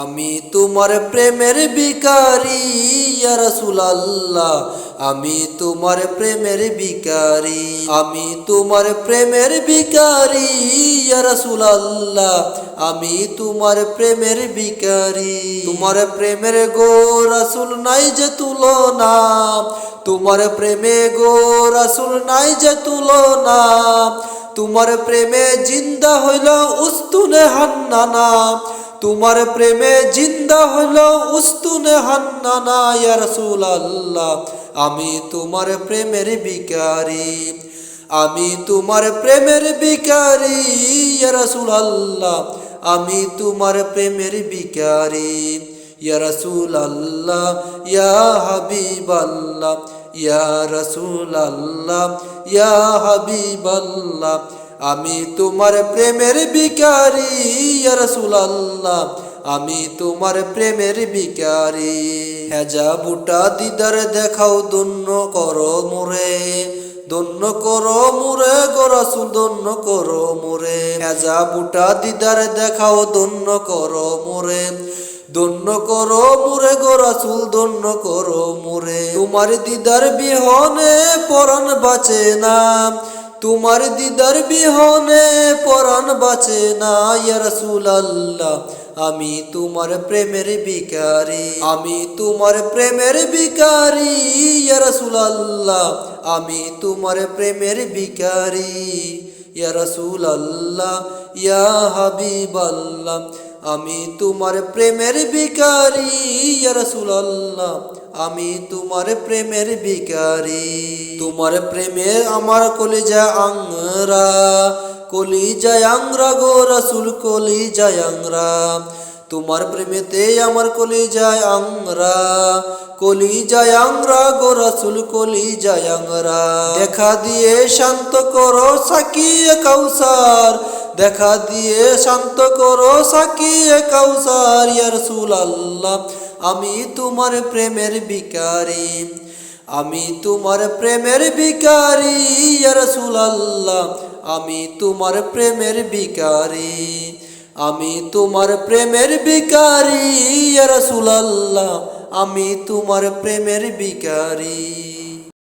আমি তোমার প্রেমের ভিখারি ইয়া রাসূলুল্লাহ, আমি তোমার প্রেমের ভিখারি, আমি তোমার প্রেমের ভিখারি ইয়া রাসূলুল্লাহ, আমি তোমার প্রেমের ভিখারি। তোমার প্রেমের গো রাসূল নাই যে তুলনা, তোমার প্রেমে গো রাসূল নাই যে তুলনা, তোমার প্রেমে জিন্দা হইল উস্তুনে হান্নানা, তোমার প্রেমে জিন্দা হইল উস্তুনে হান্নানা ইয়া রাসূলুল্লাহ, আমি তোমার প্রেমের ভিখারি, আমি তোমার প্রেমের ভিখারি ইয়া রাসূলুল্লাহ, আমি তোমার প্রেমের ভিখারি। ইয়া রাসূলুল্লাহ ইয়া হাবিবাল্লাহ, ইয়া রাসূলুল্লাহ ইয়া হাবিবাল্লাহ, আমি তোমার প্রেমের ভিখারি ইয়া রাসূলুল্লাহ, আমি তোমার প্রেমের ভিখারি। হেজা বুটা দিদার দেখাও ধন্য করো মোরে, ধন্য করো মোরে গো রাসূল, ধন্য করো মোরে। হেজা বুটা দিদার দেখাও ধন্য করো মোরে, ধন্য করো মোরে গো রাসূল, ধন্য করো মোরে। তোমার দিদার বিহনে পরাণ বাঁচে না, তোমার দিদার বিহনে পরাণ বাঁচে না ইয়া রাসূলুল্লাহ, আমি তোমার প্রেমের ভিখারি, আমি তোমার প্রেমের ভিখারি ইয়া রাসূলুল্লাহ, আমি তোমার প্রেমের ভিখারি। ইয়া রাসূলুল্লাহ ইয়া হাবিবাল্লাহ, আমি তোমার প্রেমের ভিখারি ইয়া রাসূলুল্লাহ, আমি তোমার প্রেমের ভিখারি। তোমার প্রেমে আমার কলিজা আংরা, কলিজা আংরা গো রাসূল, কলিজা আংরা। তোমার প্রেমেতে আমার কলিজা আংরা, কলিজা আংরা গো রাসূল, কলিজা আংরা। দেখা দিয়ে শান্ত করো সাকিয়ে কাউসার, দেখা দিয়ে শান্ত করো সাকিয়ে কাউসার ইয়া রাসূলুল্লাহ, আমি তোমার প্রেমের ভিখারি, আমি তোমার প্রেমের ভিখারি ইয়া রাসূলুল্লাহ, আমি তোমার প্রেমের ভিখারি, আমি তোমার প্রেমের ভিখারি ইয়া রাসূলুল্লাহ, আমি তোমার প্রেমের ভিখারি।